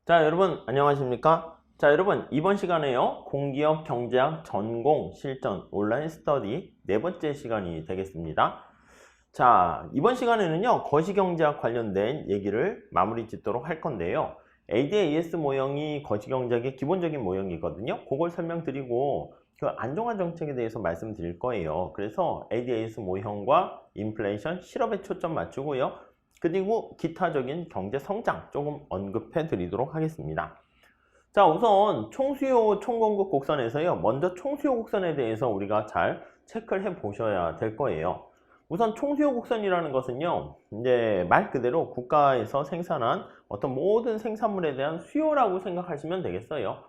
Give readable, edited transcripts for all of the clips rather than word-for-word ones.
자, 여러분 안녕하십니까? 자, 여러분 이번 시간에요. 공기업 경제학 전공 실전 온라인 스터디 네 번째 시간이 되겠습니다. 자, 이번 시간에는요. 거시경제학 관련된 얘기를 마무리 짓도록 할 건데요. ADAS 모형이 거시경제학의 기본적인 모형이거든요. 그걸 설명드리고 그 안정화 정책에 대해서 말씀드릴 거예요. 그래서 ADAS 모형과 인플레이션 실업에 초점 맞추고요. 그리고 기타적인 경제 성장 조금 언급해 드리도록 하겠습니다. 자, 우선 총수요 총공급 곡선에서요. 먼저 총수요 곡선에 대해서 우리가 잘 체크를 해 보셔야 될 거예요. 우선 총수요 곡선이라는 것은요. 이제 말 그대로 국가에서 생산한 어떤 모든 생산물에 대한 수요라고 생각하시면 되겠어요.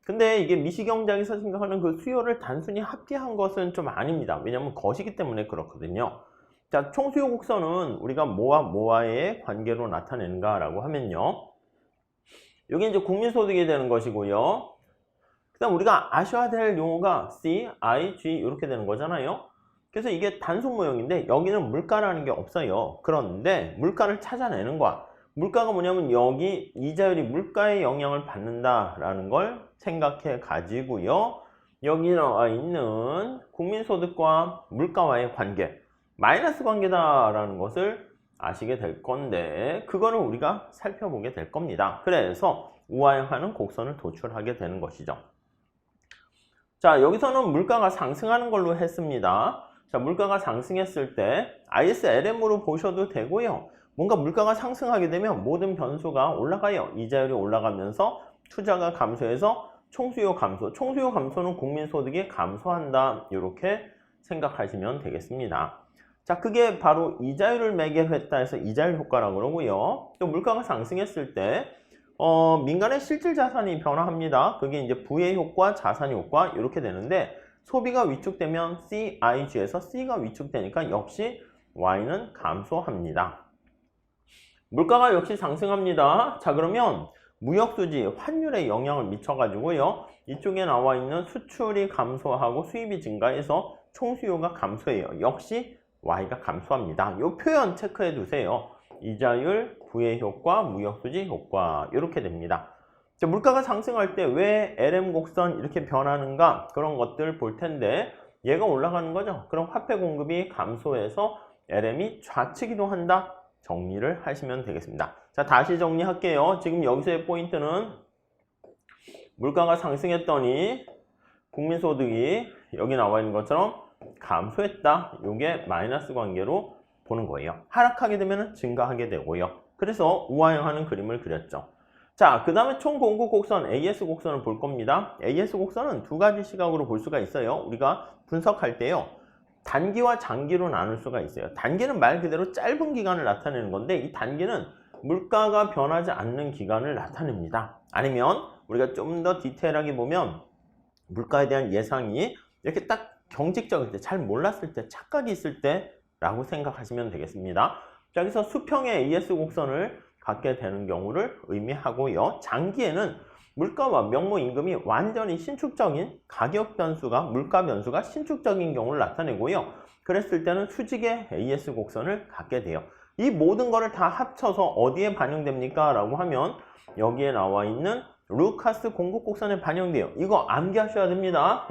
근데 이게 미시경제학에서 생각하는 그 수요를 단순히 합계한 것은 좀 아닙니다. 왜냐하면 것이기 때문에 그렇거든요. 자, 총수요 곡선은 우리가 뭐와 뭐와의 관계로 나타내는가라고 하면요. 여기 이제 국민소득이 되는 것이고요. 그 다음 우리가 아셔야 될 용어가 C, I, G 이렇게 되는 거잖아요. 그래서 이게 단순 모형인데 여기는 물가라는 게 없어요. 그런데 물가를 찾아내는 거야. 물가가 뭐냐면 여기 이자율이 물가의 영향을 받는다라는 걸 생각해 가지고요. 여기 나와 있는 국민소득과 물가와의 관계, 마이너스 관계다라는 것을 아시게 될 건데 그거를 우리가 살펴보게 될 겁니다. 그래서 우하향하는 곡선을 도출하게 되는 것이죠. 자, 여기서는 물가가 상승하는 걸로 했습니다. 자, 물가가 상승했을 때 ISLM으로 보셔도 되고요. 뭔가 물가가 상승하게 되면 모든 변수가 올라가요. 이자율이 올라가면서 투자가 감소해서 총수요 감소. 총수요 감소는 국민소득이 감소한다. 이렇게 생각하시면 되겠습니다. 자, 그게 바로 이자율을 매개로 했다 해서 이자율 효과라고 그러고요. 또 물가가 상승했을 때 민간의 실질 자산이 변화합니다. 그게 이제 부의 효과, 자산 효과 이렇게 되는데 소비가 위축되면 CIG에서 C가 위축되니까 역시 Y는 감소합니다. 물가가 역시 상승합니다. 자, 그러면 무역수지, 환율에 영향을 미쳐가지고요. 이쪽에 나와 있는 수출이 감소하고 수입이 증가해서 총수요가 감소해요. 역시 Y가 감소합니다. 이 표현 체크해 두세요. 이자율, 부의 효과, 무역수지 효과 이렇게 됩니다. 자, 물가가 상승할 때 왜 LM 곡선 이렇게 변하는가 그런 것들 볼 텐데 얘가 올라가는 거죠. 그럼 화폐 공급이 감소해서 LM이 좌측이도 한다. 정리를 하시면 되겠습니다. 자, 다시 정리할게요. 지금 여기서의 포인트는 물가가 상승했더니 국민소득이 여기 나와 있는 것처럼 감소했다. 이게 마이너스 관계로 보는 거예요. 하락하게 되면 증가하게 되고요. 그래서 우하향하는 그림을 그렸죠. 자, 그 다음에 총공급 곡선 AS 곡선을 볼 겁니다. AS 곡선은 두 가지 시각으로 볼 수가 있어요. 우리가 분석할 때요. 단기와 장기로 나눌 수가 있어요. 단기는 말 그대로 짧은 기간을 나타내는 건데 이 단기는 물가가 변하지 않는 기간을 나타냅니다. 아니면 우리가 좀 더 디테일하게 보면 물가에 대한 예상이 이렇게 딱 경직적일 때, 잘 몰랐을 때, 착각이 있을 때 라고 생각하시면 되겠습니다. 자, 여기서 수평의 AS 곡선을 갖게 되는 경우를 의미하고요. 장기에는 물가와 명목임금이 완전히 신축적인 가격 변수가, 물가 변수가 신축적인 경우를 나타내고요. 그랬을 때는 수직의 AS 곡선을 갖게 돼요. 이 모든 거를 다 합쳐서 어디에 반영됩니까? 라고 하면 여기에 나와 있는 루카스 공급 곡선에 반영돼요. 이거 암기하셔야 됩니다.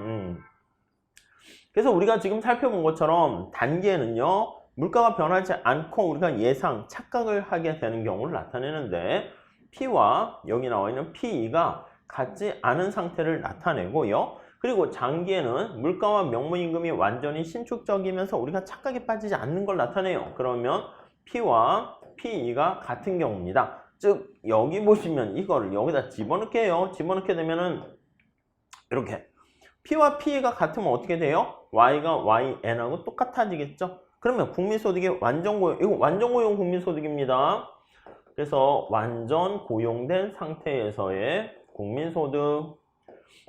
그래서 우리가 지금 살펴본 것처럼 단기에는요. 물가가 변하지 않고 우리가 예상, 착각을 하게 되는 경우를 나타내는데 P와 여기 나와 있는 P2가 같지 않은 상태를 나타내고요. 그리고 장기에는 물가와 명목임금이 완전히 신축적이면서 우리가 착각에 빠지지 않는 걸 나타내요. 그러면 P와 P2가 같은 경우입니다. 즉 여기 보시면 이거를 여기다 집어넣게요. 집어넣게 되면은 이렇게 P와 P가 같으면 어떻게 돼요? Y가 YN하고 똑같아지겠죠? 그러면 국민소득이 완전고용, 이거 완전고용 국민소득입니다. 그래서 완전 고용된 상태에서의 국민소득,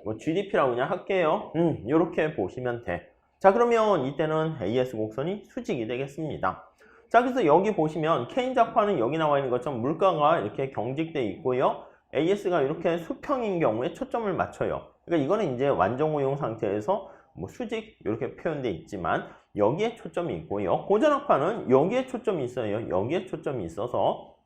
뭐 GDP라고 그냥 할게요. 이렇게 보시면 돼. 자, 그러면 이때는 AS 곡선이 수직이 되겠습니다. 자, 그래서 여기 보시면 케인작파는 여기 나와 있는 것처럼 물가가 이렇게 경직되어 있고요. AS가 이렇게 수평인 경우에 초점을 맞춰요. 그러니까 이거는 이제 완전고용 상태에서 뭐 수직 이렇게 표현되어 있지만 여기에 초점이 있고요. 고전학파는 여기에 초점이 있어요. 여기에 초점이 있어서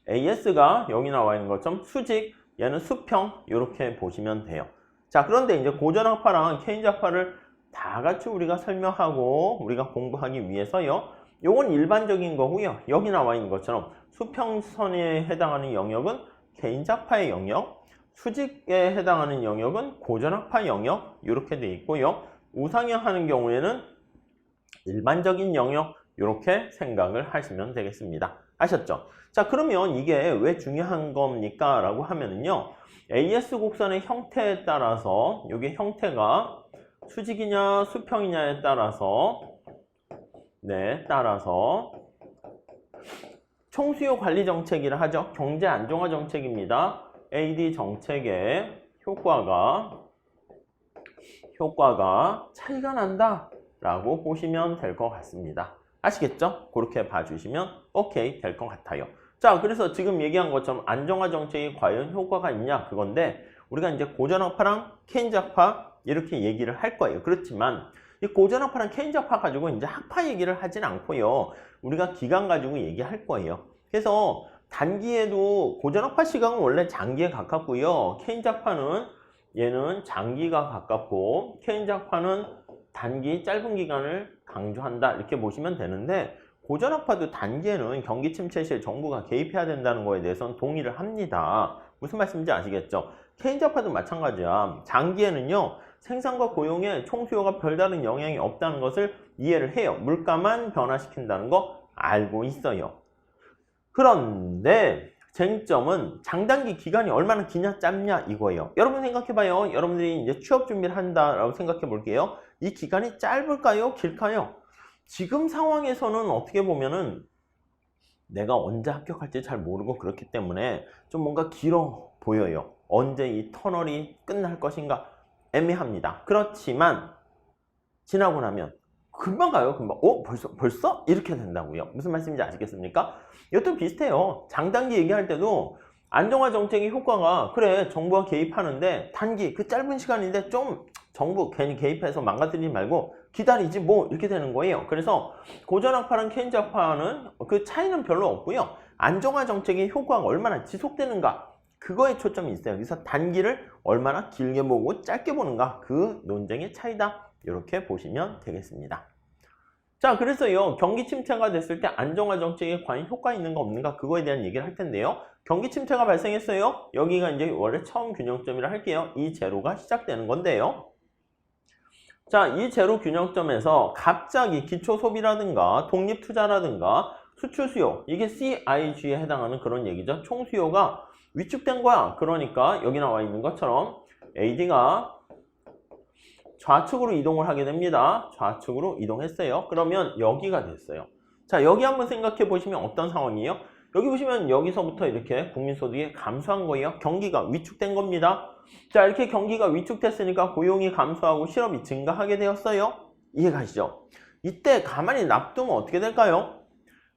AS가 여기 나와 있는 것처럼 수직, 얘는 수평 이렇게 보시면 돼요. 자, 그런데 이제 고전학파랑 케인즈학파를 다 같이 우리가 설명하고 우리가 공부하기 위해서요. 요건 일반적인 거고요. 여기 나와 있는 것처럼 수평선에 해당하는 영역은 케인즈학파의 영역, 수직에 해당하는 영역은 고전학파 영역 이렇게 돼 있고요. 우상향 하는 경우에는 일반적인 영역 이렇게 생각을 하시면 되겠습니다. 아셨죠? 자, 그러면 이게 왜 중요한 겁니까? 라고 하면은요. AS 곡선의 형태에 따라서 이게 형태가 수직이냐 수평이냐에 따라서 따라서 총수요 관리 정책이라 하죠. 경제 안정화 정책입니다. AD 정책의 효과가 차이가 난다 라고 보시면 될 것 같습니다. 아시겠죠? 그렇게 봐주시면 오케이 될 것 같아요. 자, 그래서 지금 얘기한 것처럼 안정화 정책이 과연 효과가 있냐 그건데 우리가 이제 고전학파랑 케인즈학파 이렇게 얘기를 할 거예요. 그렇지만 이 고전학파랑 케인즈학파 가지고 이제 학파 얘기를 하진 않고요. 우리가 기간 가지고 얘기할 거예요. 그래서 단기에도 고전학파 시간은 원래 장기에 가깝고요. 케인즈학파는 얘는 장기가 가깝고 케인즈학파는 단기 짧은 기간을 강조한다 이렇게 보시면 되는데 고전학파도 단기에는 경기 침체 시에 정부가 개입해야 된다는 거에 대해서는 동의를 합니다. 무슨 말씀인지 아시겠죠? 케인즈학파도 마찬가지야. 장기에는요. 생산과 고용에 총수요가 별다른 영향이 없다는 것을 이해를 해요. 물가만 변화시킨다는 거 알고 있어요. 그런데 쟁점은 장단기 기간이 얼마나 기냐 짧냐 이거예요. 여러분 생각해봐요. 여러분들이 이제 취업 준비를 한다라고 생각해 볼게요. 이 기간이 짧을까요? 길까요? 지금 상황에서는 어떻게 보면은 내가 언제 합격할지 잘 모르고 그렇기 때문에 좀 뭔가 길어 보여요. 언제 이 터널이 끝날 것인가 애매합니다. 그렇지만 지나고 나면 금방 가요. 금방. 벌써? 이렇게 된다고요. 무슨 말씀인지 아시겠습니까? 이것도 비슷해요. 장단기 얘기할 때도 안정화 정책의 효과가 그래 정부가 개입하는데 단기 그 짧은 시간인데 좀 정부 괜히 개입해서 망가뜨리지 말고 기다리지 뭐 이렇게 되는 거예요. 그래서 고전학파랑 케인즈학파는 그 차이는 별로 없고요. 안정화 정책의 효과가 얼마나 지속되는가 그거에 초점이 있어요. 그래서 단기를 얼마나 길게 보고 짧게 보는가 그 논쟁의 차이다. 이렇게 보시면 되겠습니다. 자, 그래서요 경기 침체가 됐을 때 안정화 정책에 과연 효과 있는가 없는가 그거에 대한 얘기를 할 텐데요. 경기 침체가 발생했어요. 여기가 이제 원래 처음 균형점이라 할게요. 이 제로가 시작되는 건데요. 자, 이 제로 균형점에서 갑자기 기초소비라든가 독립투자라든가 수출수요 이게 CIG에 해당하는 그런 얘기죠. 총수요가 위축된 거야. 그러니까 여기 나와 있는 것처럼 AD가 좌측으로 이동을 하게 됩니다. 좌측으로 이동했어요. 그러면 여기가 됐어요. 자, 여기 한번 생각해 보시면 어떤 상황이에요? 여기 보시면 여기서부터 이렇게 국민소득이 감소한 거예요. 경기가 위축된 겁니다. 자, 이렇게 경기가 위축됐으니까 고용이 감소하고 실업이 증가하게 되었어요. 이해가시죠? 이때 가만히 놔두면 어떻게 될까요?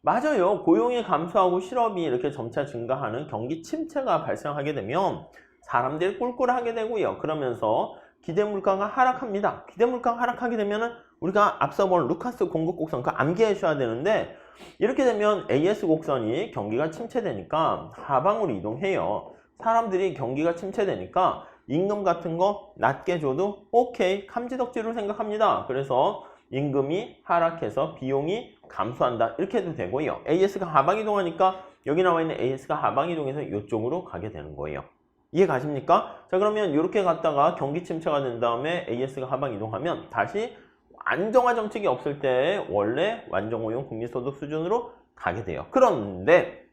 맞아요. 고용이 감소하고 실업이 이렇게 점차 증가하는 경기 침체가 발생하게 되면 사람들이 꿀꿀하게 되고요. 그러면서 기대물가가 하락합니다. 기대물가가 하락하게 되면은 우리가 앞서 본 루카스 공급 곡선 그거 암기해 주셔야 되는데 이렇게 되면 AS 곡선이 경기가 침체되니까 하방으로 이동해요. 사람들이 경기가 침체되니까 임금 같은 거 낮게 줘도 오케이 감지덕지로 생각합니다. 그래서 임금이 하락해서 비용이 감소한다 이렇게 해도 되고요. AS가 하방 이동하니까 여기 나와 있는 AS가 하방 이동해서 이쪽으로 가게 되는 거예요. 이해 가십니까? 자, 그러면 이렇게 갔다가 경기 침체가 된 다음에 AS가 하방 이동하면 다시 안정화 정책이 없을 때 원래 완전고용 국민소득 수준으로 가게 돼요. 그런데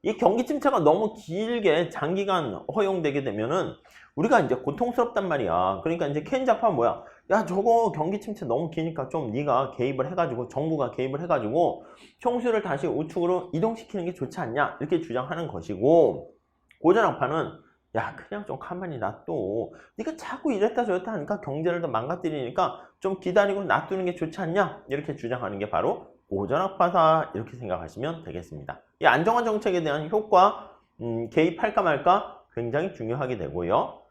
이 경기 침체가 너무 길게 장기간 허용되게 되면은 우리가 이제 고통스럽단 말이야. 그러니까 이제 케인즈학파는 뭐야? 야, 저거 경기 침체 너무 기니까 좀 네가 개입을 해가지고 정부가 개입을 해가지고 총수를 다시 우측으로 이동시키는 게 좋지 않냐? 이렇게 주장하는 것이고 고전학파는 야 그냥 좀 가만히 놔둬. 네가 자꾸 이랬다 저랬다 하니까 경제를 더 망가뜨리니까 좀 기다리고 놔두는 게 좋지 않냐? 이렇게 주장하는 게 바로 고전학파다 이렇게 생각하시면 되겠습니다. 이 안정화 정책에 대한 효과 개입할까 말까 굉장히 중요하게 되고요.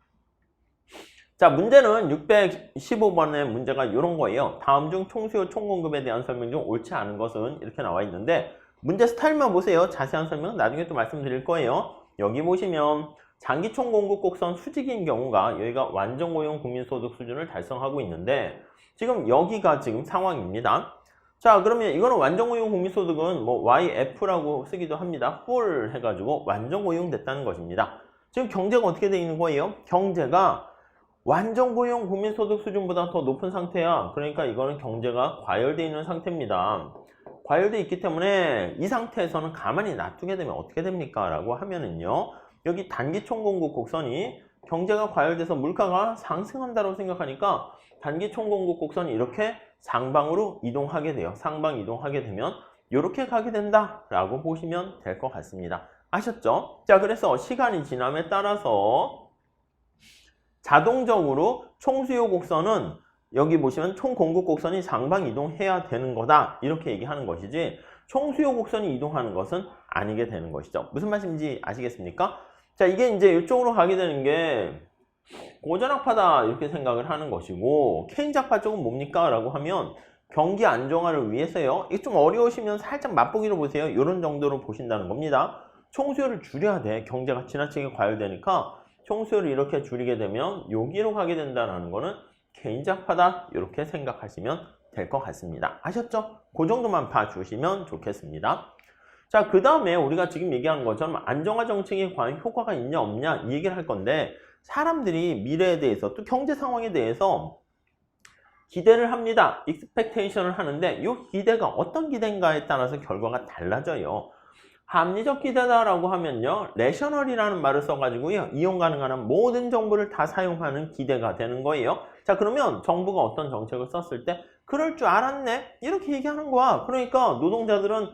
자, 문제는 615번의 문제가 이런 거예요. 다음 중 총수요 총공급에 대한 설명 중 옳지 않은 것은 이렇게 나와 있는데 문제 스타일만 보세요. 자세한 설명은 나중에 또 말씀드릴 거예요. 여기 보시면 장기총 공급 곡선 수직인 경우가 여기가 완전 고용 국민소득 수준을 달성하고 있는데 지금 여기가 지금 상황입니다. 자, 그러면 이거는 완전 고용 국민소득은 뭐 YF라고 쓰기도 합니다. full 해가지고 완전 고용됐다는 것입니다. 지금 경제가 어떻게 돼 있는 거예요? 경제가 완전 고용 국민소득 수준보다 더 높은 상태야. 그러니까 이거는 경제가 과열돼 있는 상태입니다. 과열돼 있기 때문에 이 상태에서는 가만히 놔두게 되면 어떻게 됩니까? 라고 하면은요. 여기 단기총 공급 곡선이 경제가 과열돼서 물가가 상승한다고 생각하니까 단기총 공급 곡선이 이렇게 상방으로 이동하게 돼요. 상방 이동하게 되면 이렇게 가게 된다라고 보시면 될 것 같습니다. 아셨죠? 자, 그래서 시간이 지남에 따라서 자동적으로 총수요 곡선은 여기 보시면 총 공급 곡선이 상방 이동해야 되는 거다 이렇게 얘기하는 것이지 총수요 곡선이 이동하는 것은 아니게 되는 것이죠. 무슨 말씀인지 아시겠습니까? 자, 이게 이제 이쪽으로 가게 되는 게 고전학파다 이렇게 생각을 하는 것이고 케인작파 쪽은 뭡니까? 라고 하면 경기 안정화를 위해서요. 이게 좀 어려우시면 살짝 맛보기로 보세요. 이런 정도로 보신다는 겁니다. 총수요를 줄여야 돼. 경제가 지나치게 과열되니까 총수요를 이렇게 줄이게 되면 여기로 가게 된다는 거는 개인작파다 이렇게 생각하시면 될 것 같습니다. 아셨죠? 그 정도만 봐주시면 좋겠습니다. 자, 그 다음에 우리가 지금 얘기한 것처럼 안정화 정책에 과연 효과가 있냐 없냐 이 얘기를 할 건데 사람들이 미래에 대해서 또 경제 상황에 대해서 기대를 합니다. expectation을 하는데 이 기대가 어떤 기대인가에 따라서 결과가 달라져요. 합리적 기대다라고 하면요. rational이라는 말을 써가지고요. 이용 가능한 모든 정보를 다 사용하는 기대가 되는 거예요. 자, 그러면 정부가 어떤 정책을 썼을 때 그럴 줄 알았네? 이렇게 얘기하는 거야. 그러니까 노동자들은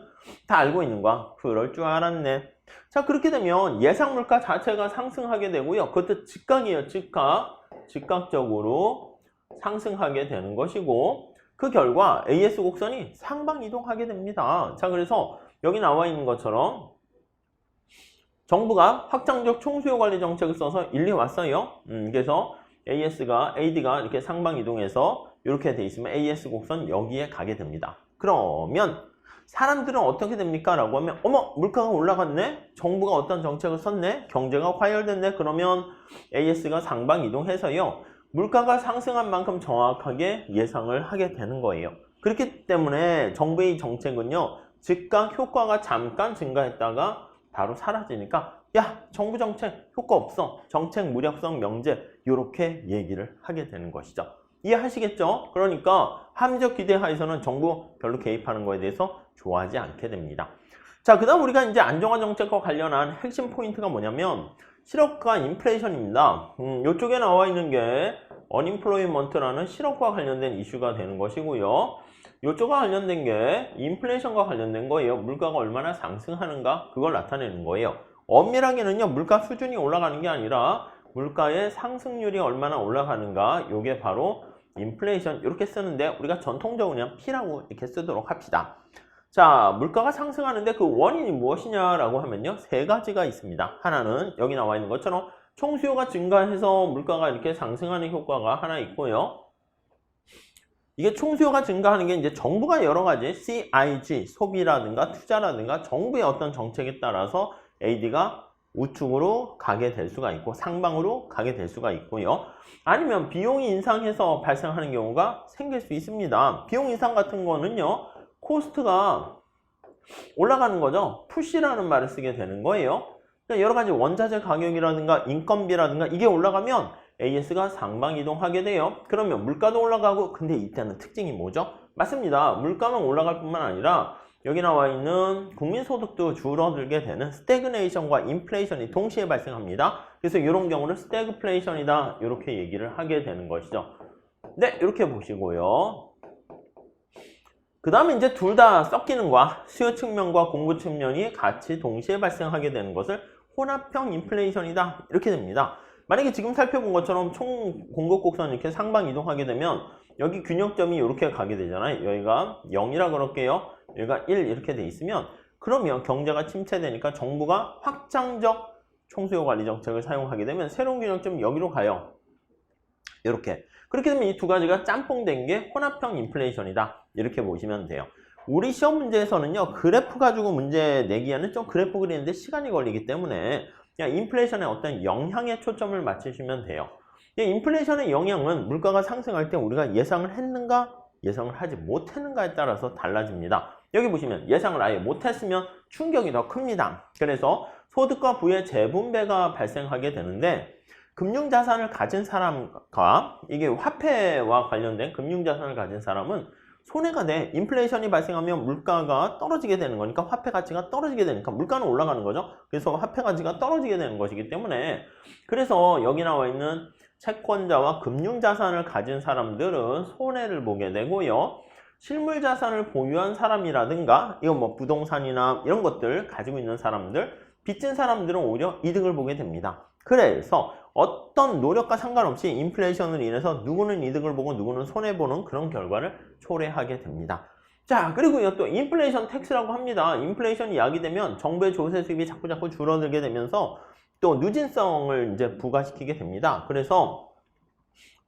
다 알고 있는 거야. 그럴 줄 알았네. 자, 그렇게 되면 예상 물가 자체가 상승하게 되고요. 그것도 즉각이에요. 즉각적으로 상승하게 되는 것이고 그 결과 AS 곡선이 상방 이동하게 됩니다. 자, 그래서 여기 나와 있는 것처럼 정부가 확장적 총수요 관리 정책을 써서 일리 왔어요. 그래서 AD가 이렇게 상방 이동해서 이렇게 돼 있으면 AS 곡선 여기에 가게 됩니다. 그러면 사람들은 어떻게 됩니까? 라고 하면 어머 물가가 올라갔네? 정부가 어떤 정책을 썼네? 경제가 과열됐네? 그러면 AS가 상방 이동해서요. 물가가 상승한 만큼 정확하게 예상을 하게 되는 거예요. 그렇기 때문에 정부의 정책은요. 즉각 효과가 잠깐 증가했다가 바로 사라지니까 야 정부 정책 효과 없어. 정책 무력성 명제 이렇게 얘기를 하게 되는 것이죠. 이해하시겠죠? 그러니까 합리적 기대 하에서는 정부 별로 개입하는 거에 대해서 좋아하지 않게 됩니다. 자, 그 다음 우리가 이제 안정화 정책과 관련한 핵심 포인트가 뭐냐면 실업과 인플레이션입니다. 이쪽에 나와 있는 게 unemployment라는 실업과 관련된 이슈가 되는 것이고요. 이쪽과 관련된 게 인플레이션과 관련된 거예요. 물가가 얼마나 상승하는가 그걸 나타내는 거예요. 엄밀하게는요. 물가 수준이 올라가는 게 아니라 물가의 상승률이 얼마나 올라가는가 이게 바로 인플레이션 이렇게 쓰는데 우리가 전통적으로 그냥 P라고 이렇게 쓰도록 합시다. 자, 물가가 상승하는데 그 원인이 무엇이냐라고 하면요. 세 가지가 있습니다. 하나는 여기 나와 있는 것처럼 총수요가 증가해서 물가가 이렇게 상승하는 효과가 하나 있고요. 이게 총수요가 증가하는 게 이제 정부가 여러 가지 CIG, 소비라든가 투자라든가 정부의 어떤 정책에 따라서 AD가 우측으로 가게 될 수가 있고 상방으로 가게 될 수가 있고요. 아니면 비용이 인상해서 발생하는 경우가 생길 수 있습니다. 비용 인상 같은 거는요. 코스트가 올라가는 거죠. 푸시라는 말을 쓰게 되는 거예요. 여러 가지 원자재 가격이라든가 인건비라든가 이게 올라가면 AS가 상방 이동하게 돼요. 그러면 물가도 올라가고 근데 이때는 특징이 뭐죠? 맞습니다. 물가만 올라갈 뿐만 아니라 여기 나와 있는 국민소득도 줄어들게 되는 스태그네이션과 인플레이션이 동시에 발생합니다. 그래서 이런 경우를 스태그플레이션이다 이렇게 얘기를 하게 되는 것이죠. 네, 이렇게 보시고요. 그 다음에 이제 둘 다 섞이는 거야. 수요 측면과 공급 측면이 같이 동시에 발생하게 되는 것을 혼합형 인플레이션이다 이렇게 됩니다. 만약에 지금 살펴본 것처럼 총 공급 곡선 이렇게 상방 이동하게 되면 여기 균형점이 이렇게 가게 되잖아요. 여기가 0이라 그럴게요. 여기가 1 이렇게 돼 있으면 그러면 경제가 침체되니까 정부가 확장적 총수요 관리 정책을 사용하게 되면 새로운 균형점이 여기로 가요. 이렇게. 그렇게 되면 이 두 가지가 짬뽕된 게 혼합형 인플레이션이다. 이렇게 보시면 돼요. 우리 시험 문제에서는요, 그래프 가지고 문제 내기에는 좀 그래프 그리는데 시간이 걸리기 때문에 그냥 인플레이션의 어떤 영향에 초점을 맞추시면 돼요. 인플레이션의 영향은 물가가 상승할 때 우리가 예상을 했는가, 예상을 하지 못했는가에 따라서 달라집니다. 여기 보시면 예상을 아예 못했으면 충격이 더 큽니다. 그래서 소득과 부의 재분배가 발생하게 되는데 금융자산을 가진 사람과 이게 화폐와 관련된 금융자산을 가진 사람은 손해가 돼. 인플레이션이 발생하면 물가가 떨어지게 되는 거니까 화폐 가치가 떨어지게 되니까 물가는 올라가는 거죠. 그래서 화폐 가치가 떨어지게 되는 것이기 때문에 그래서 여기 나와 있는 채권자와 금융자산을 가진 사람들은 손해를 보게 되고요. 실물자산을 보유한 사람이라든가 이건 뭐 부동산이나 이런 것들 가지고 있는 사람들, 빚진 사람들은 오히려 이득을 보게 됩니다. 그래서 어떤 노력과 상관없이 인플레이션을 인해서 누구는 이득을 보고 누구는 손해보는 그런 결과를 초래하게 됩니다. 자, 그리고요 또 인플레이션 텍스라고 합니다. 인플레이션이 야기되면 정부의 조세 수입이 자꾸 줄어들게 되면서 또 누진성을 이제 부과시키게 됩니다. 그래서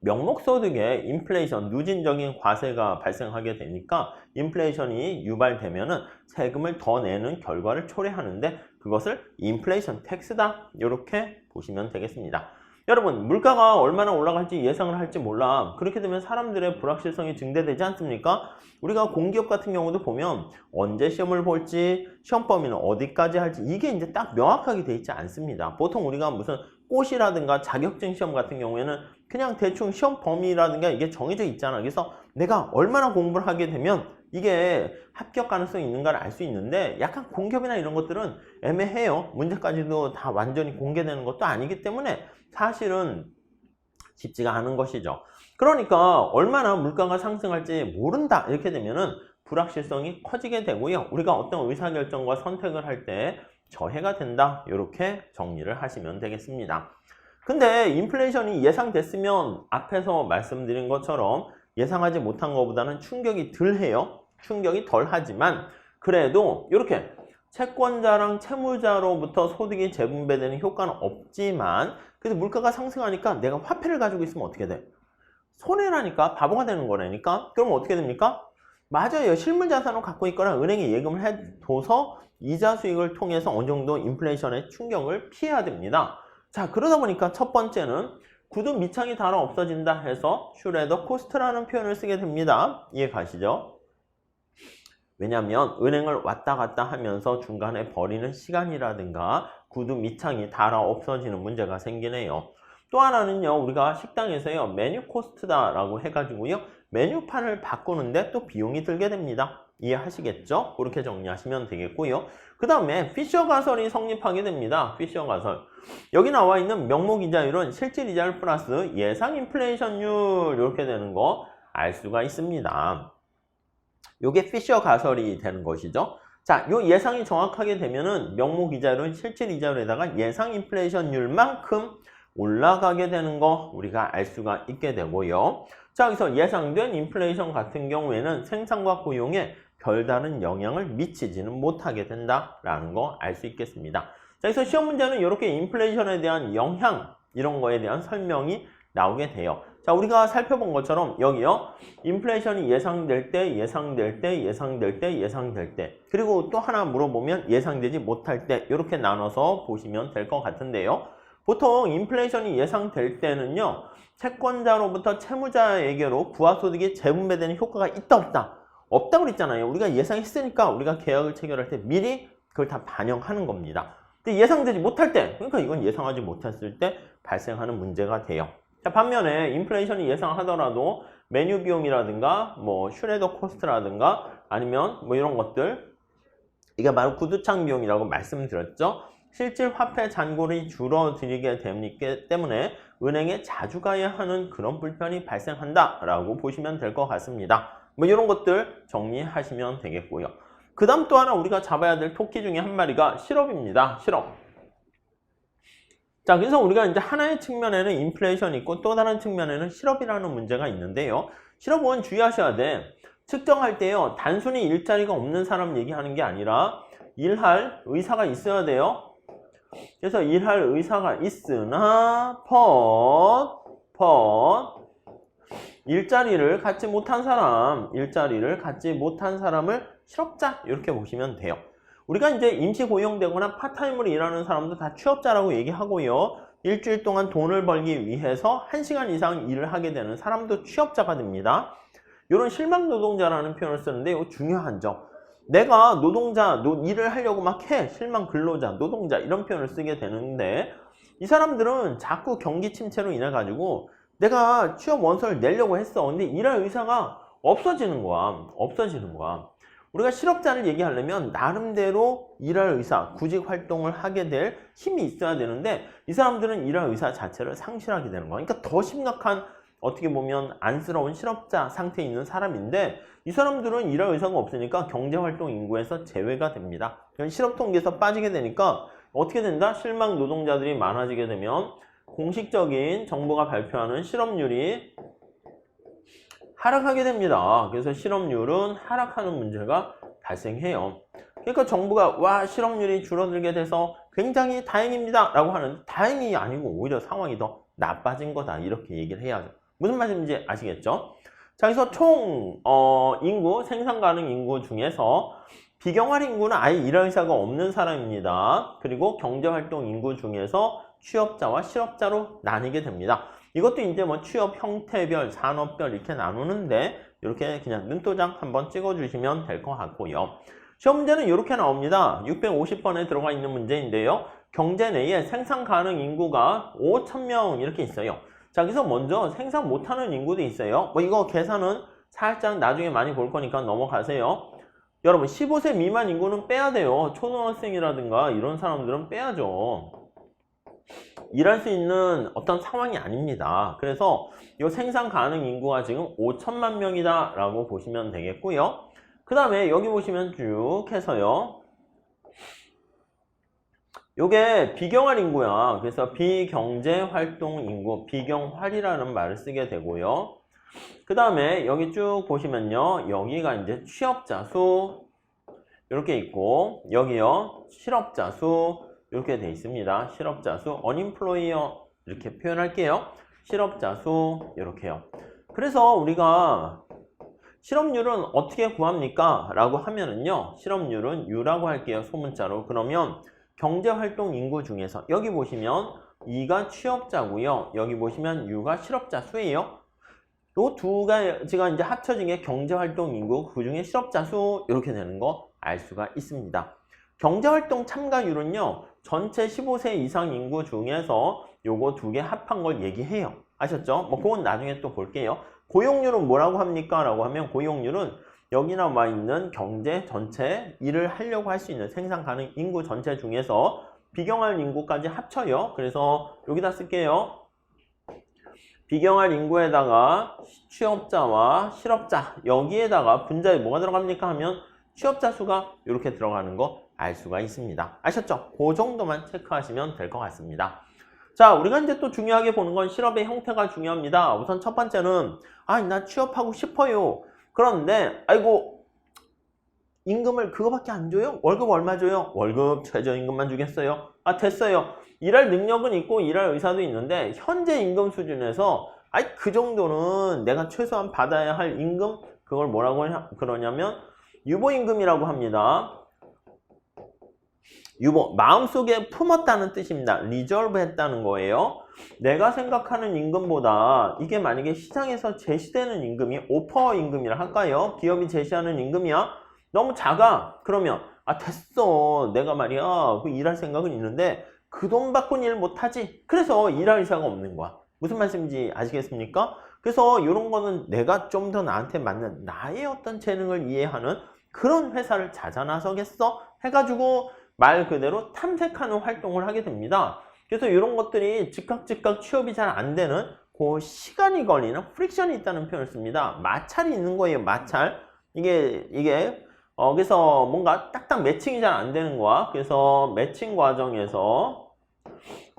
명목소득에 인플레이션, 누진적인 과세가 발생하게 되니까 인플레이션이 유발되면은 세금을 더 내는 결과를 초래하는데 그것을 인플레이션 텍스다. 이렇게 보시면 되겠습니다. 여러분, 물가가 얼마나 올라갈지 예상을 할지 몰라. 그렇게 되면 사람들의 불확실성이 증대되지 않습니까? 우리가 공기업 같은 경우도 보면 언제 시험을 볼지, 시험 범위는 어디까지 할지 이게 이제 딱 명확하게 돼 있지 않습니다. 보통 우리가 무슨 꽃이라든가 자격증 시험 같은 경우에는 그냥 대충 시험 범위라든가 이게 정해져 있잖아. 그래서 내가 얼마나 공부를 하게 되면 이게 합격 가능성이 있는가를 알 수 있는데 약간 공기업이나 이런 것들은 애매해요. 문제까지도 다 완전히 공개되는 것도 아니기 때문에 사실은 쉽지가 않은 것이죠. 그러니까 얼마나 물가가 상승할지 모른다 이렇게 되면은 불확실성이 커지게 되고요. 우리가 어떤 의사결정과 선택을 할 때 저해가 된다. 이렇게 정리를 하시면 되겠습니다. 근데 인플레이션이 예상됐으면 앞에서 말씀드린 것처럼 예상하지 못한 것보다는 충격이 덜 해요. 충격이 덜 하지만 그래도 이렇게 채권자랑 채무자로부터 소득이 재분배되는 효과는 없지만 그래도 물가가 상승하니까 내가 화폐를 가지고 있으면 어떻게 돼? 손해라니까 바보가 되는 거라니까. 그럼 어떻게 됩니까? 맞아요. 실물자산을 갖고 있거나 은행에 예금을 해둬서 이자 수익을 통해서 어느 정도 인플레이션의 충격을 피해야 됩니다. 자, 그러다 보니까 첫 번째는 구두 밑창이 닳아 없어진다 해서 슈레더 코스트라는 표현을 쓰게 됩니다. 이해 가시죠? 왜냐하면 은행을 왔다 갔다 하면서 중간에 버리는 시간이라든가 구두 밑창이 닳아 없어지는 문제가 생기네요. 또 하나는요, 우리가 식당에서요 메뉴 코스트다라고 해가지고요 메뉴판을 바꾸는데 또 비용이 들게 됩니다. 이해하시겠죠? 그렇게 정리하시면 되겠고요. 그 다음에 피셔 가설이 성립하게 됩니다. 피셔 가설. 여기 나와 있는 명목이자율은 실질이자율 플러스 예상 인플레이션율 이렇게 되는 거 알 수가 있습니다. 요게 피셔 가설이 되는 것이죠. 자, 요 예상이 정확하게 되면은 명목이자율은 실질이자율에다가 예상 인플레이션율만큼 올라가게 되는 거 우리가 알 수가 있게 되고요. 자, 여기서 예상된 인플레이션 같은 경우에는 생산과 고용에 별다른 영향을 미치지는 못하게 된다라는 거 알 수 있겠습니다. 자, 그래서 시험 문제는 이렇게 인플레이션에 대한 영향 이런 거에 대한 설명이 나오게 돼요. 자, 우리가 살펴본 것처럼 여기요. 인플레이션이 예상될 때, 예상될 때, 예상될 때, 예상될 때. 그리고 또 하나 물어보면 예상되지 못할 때 이렇게 나눠서 보시면 될 것 같은데요. 보통 인플레이션이 예상될 때는요. 채권자로부터 채무자에게로 부하소득이 재분배되는 효과가 있다 없다? 없다고 그랬잖아요. 우리가 예상했으니까 우리가 계약을 체결할 때 미리 그걸 다 반영하는 겁니다. 근데 예상되지 못할 때, 그러니까 이건 예상하지 못했을 때 발생하는 문제가 돼요. 자, 반면에 인플레이션이 예상하더라도 메뉴 비용이라든가 뭐 슈레더 코스트라든가 아니면 뭐 이런 것들 이게 바로 구두창 비용이라고 말씀드렸죠. 실질 화폐 잔고를 줄어들게 되기 때문에 은행에 자주 가야 하는 그런 불편이 발생한다라고 보시면 될 것 같습니다. 뭐 이런 것들 정리하시면 되겠고요. 그 다음 또 하나 우리가 잡아야 될 토끼 중에 한 마리가 실업입니다. 실업. 자, 그래서 우리가 이제 하나의 측면에는 인플레이션이 있고 또 다른 측면에는 실업이라는 문제가 있는데요. 실업은 주의하셔야 돼. 측정할 때요. 단순히 일자리가 없는 사람 얘기하는 게 아니라 일할 의사가 있어야 돼요. 그래서 일할 의사가 있으나 일자리를 갖지 못한 사람을 실업자 이렇게 보시면 돼요. 우리가 이제 임시 고용되거나 파타임으로 일하는 사람도 다 취업자라고 얘기하고요. 일주일 동안 돈을 벌기 위해서 1시간 이상 일을 하게 되는 사람도 취업자가 됩니다. 이런 실망 노동자라는 표현을 쓰는데 이거 중요한 점. 내가 노동자, 일을 하려고 막 해. 실망 근로자, 노동자 이런 표현을 쓰게 되는데 이 사람들은 자꾸 경기 침체로 인해 가지고 내가 취업 원서를 내려고 했어. 근데 일할 의사가 없어지는 거야. 우리가 실업자를 얘기하려면 나름대로 일할 의사, 구직 활동을 하게 될 힘이 있어야 되는데 이 사람들은 일할 의사 자체를 상실하게 되는 거야. 그러니까 더 심각한 어떻게 보면 안쓰러운 실업자 상태에 있는 사람인데 이 사람들은 일할 의사가 없으니까 경제활동 인구에서 제외가 됩니다. 실업 통계에서 빠지게 되니까 어떻게 된다? 실망 노동자들이 많아지게 되면 공식적인 정부가 발표하는 실업률이 하락하게 됩니다. 그래서 실업률은 하락하는 문제가 발생해요. 그러니까 정부가 와 실업률이 줄어들게 돼서 굉장히 다행입니다 라고 하는데 다행이 아니고 오히려 상황이 더 나빠진 거다 이렇게 얘기를 해야죠. 무슨 말씀인지 아시겠죠? 자, 그래서 총 인구, 생산 가능 인구 중에서 비경활 인구는 아예 일할 의사가 없는 사람입니다. 그리고 경제활동 인구 중에서 취업자와 실업자로 나뉘게 됩니다. 이것도 이제 뭐 취업 형태별, 산업별 이렇게 나누는데 이렇게 그냥 눈도장 한번 찍어주시면 될 것 같고요. 시험 문제는 이렇게 나옵니다. 650번에 들어가 있는 문제인데요. 경제 내에 생산 가능 인구가 5,000명 이렇게 있어요. 자, 그래서 먼저 생산 못하는 인구도 있어요. 뭐 이거 계산은 살짝 나중에 많이 볼 거니까 넘어가세요. 여러분 15세 미만 인구는 빼야 돼요. 초등학생이라든가 이런 사람들은 빼야죠. 일할 수 있는 어떤 상황이 아닙니다. 그래서 이 생산 가능 인구가 지금 5천만 명이다 라고 보시면 되겠고요. 그 다음에 여기 보시면 쭉 해서요. 요게 비경활 인구야. 그래서 비경제활동 인구, 비경활이라는 말을 쓰게 되고요. 그 다음에 여기 쭉 보시면요. 여기가 이제 취업자 수 이렇게 있고 여기요. 실업자 수 이렇게 돼 있습니다. 실업자 수, unemployer 이렇게 표현할게요. 실업자 수 이렇게요. 그래서 우리가 실업률은 어떻게 구합니까? 라고 하면은요. 실업률은 U라고 할게요. 소문자로. 그러면 경제활동 인구 중에서 여기 보시면 2가 취업자고요. 여기 보시면 U가 실업자 수예요. 요 두 가지가 이제 합쳐진 게 경제활동 인구, 그 중에 실업자 수 이렇게 되는 거 알 수가 있습니다. 경제활동 참가율은요. 전체 15세 이상 인구 중에서 요거 두 개 합한 걸 얘기해요. 아셨죠? 뭐 그건 나중에 또 볼게요. 고용률은 뭐라고 합니까? 라고 하면 고용률은 여기 나와 있는 경제 전체 일을 하려고 할 수 있는 생산 가능 인구 전체 중에서 비경활 인구까지 합쳐요. 그래서 여기다 쓸게요. 비경활 인구에다가 취업자와 실업자 여기에다가 분자에 뭐가 들어갑니까? 하면 취업자 수가 이렇게 들어가는 거 알 수가 있습니다. 아셨죠? 그 정도만 체크하시면 될 것 같습니다. 자, 우리가 이제 또 중요하게 보는 건 실업의 형태가 중요합니다. 우선 첫 번째는 나 취업하고 싶어요. 그런데 아이고 임금을 그거밖에 안 줘요? 월급 얼마 줘요? 월급 최저임금만 주겠어요? 됐어요. 일할 능력은 있고 일할 의사도 있는데 현재 임금 수준에서 그 정도는 내가 최소한 받아야 할 임금 그걸 뭐라고 그러냐면 유보임금이라고 합니다. 유보, 마음속에 품었다는 뜻입니다. 리저브 했다는 거예요. 내가 생각하는 임금보다 이게 만약에 시장에서 제시되는 임금이 오퍼 임금이라 할까요? 기업이 제시하는 임금이야? 너무 작아. 그러면 됐어. 내가 말이야 일할 생각은 있는데 그 돈 받고는 일 못하지. 그래서 일할 의사가 없는 거야. 무슨 말씀인지 아시겠습니까? 그래서 이런 거는 내가 좀 더 나한테 맞는 나의 어떤 재능을 이해하는 그런 회사를 찾아 나서겠어? 해가지고 말 그대로 탐색하는 활동을 하게 됩니다. 그래서 이런 것들이 즉각 취업이 잘 안 되는 그 시간이 걸리는 프릭션이 있다는 표현을 씁니다. 마찰이 있는 거예요. 마찰. 이게 그래서 뭔가 딱딱 매칭이 잘 안 되는 거야. 그래서 매칭 과정에서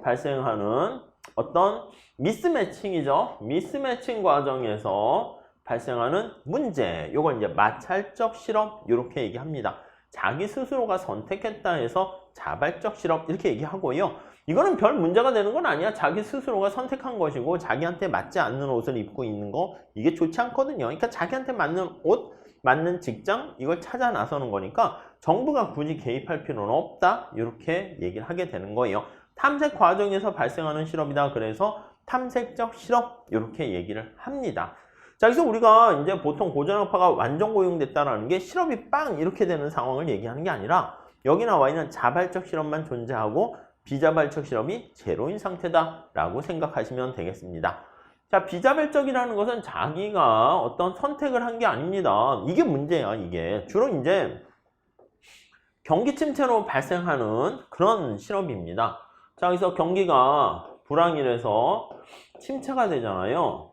발생하는 어떤 미스매칭이죠. 미스매칭 과정에서 발생하는 문제. 요걸 이제 마찰적 실업 이렇게 얘기합니다. 자기 스스로가 선택했다 해서 자발적 실업 이렇게 얘기하고요. 이거는 별 문제가 되는 건 아니야. 자기 스스로가 선택한 것이고 자기한테 맞지 않는 옷을 입고 있는 거 이게 좋지 않거든요. 그러니까 자기한테 맞는 옷 맞는 직장 이걸 찾아 나서는 거니까 정부가 굳이 개입할 필요는 없다. 이렇게 얘기를 하게 되는 거예요. 탐색 과정에서 발생하는 실업이다. 그래서 탐색적 실업 이렇게 얘기를 합니다. 자, 그래서 우리가 이제 보통 고전학파가 완전 고용됐다라는 게 실업이 빵 이렇게 되는 상황을 얘기하는 게 아니라 여기 나와 있는 자발적 실업만 존재하고 비자발적 실업이 제로인 상태다라고 생각하시면 되겠습니다. 자, 비자발적이라는 것은 자기가 어떤 선택을 한 게 아닙니다. 이게 문제야, 이게. 주로 이제 경기 침체로 발생하는 그런 실업입니다. 자, 그래서 경기가 불황이라서 침체가 되잖아요.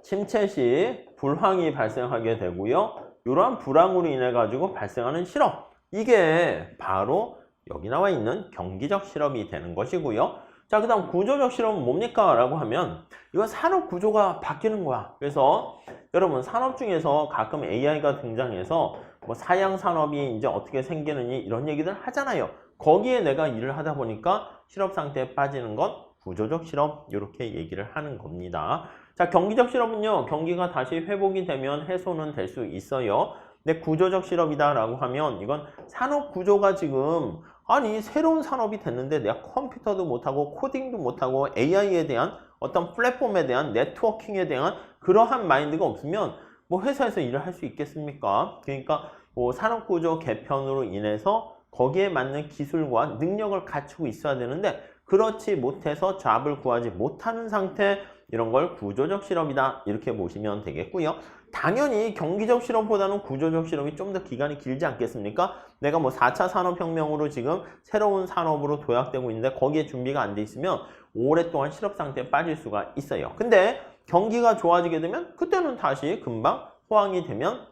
침체 시 불황이 발생하게 되고요. 이러한 불황으로 인해 가지고 발생하는 실업. 이게 바로 여기 나와 있는 경기적 실업이 되는 것이고요. 자, 그 다음 구조적 실업은 뭡니까? 라고 하면 이건 산업 구조가 바뀌는 거야. 그래서 여러분 산업 중에서 가끔 AI가 등장해서 뭐 사양 산업이 이제 어떻게 생기느니 이런 얘기들 하잖아요. 거기에 내가 일을 하다 보니까 실업 상태에 빠지는 건 구조적 실업 이렇게 얘기를 하는 겁니다. 자, 경기적 실업은요. 경기가 다시 회복이 되면 해소는 될 수 있어요. 근데 구조적 실업이다 라고 하면 이건 산업 구조가 지금 아니 새로운 산업이 됐는데 내가 컴퓨터도 못하고 코딩도 못하고 AI에 대한 어떤 플랫폼에 대한 네트워킹에 대한 그러한 마인드가 없으면 뭐 회사에서 일을 할 수 있겠습니까? 그러니까 뭐 산업구조 개편으로 인해서 거기에 맞는 기술과 능력을 갖추고 있어야 되는데 그렇지 못해서 잡을 구하지 못하는 상태 이런 걸 구조적 실업이다 이렇게 보시면 되겠고요. 당연히 경기적 실업보다는 구조적 실업이 좀 더 기간이 길지 않겠습니까? 내가 뭐 4차 산업혁명으로 지금 새로운 산업으로 도약되고 있는데 거기에 준비가 안 돼 있으면 오랫동안 실업 상태에 빠질 수가 있어요. 근데 경기가 좋아지게 되면 그때는 다시 금방 호황이 되면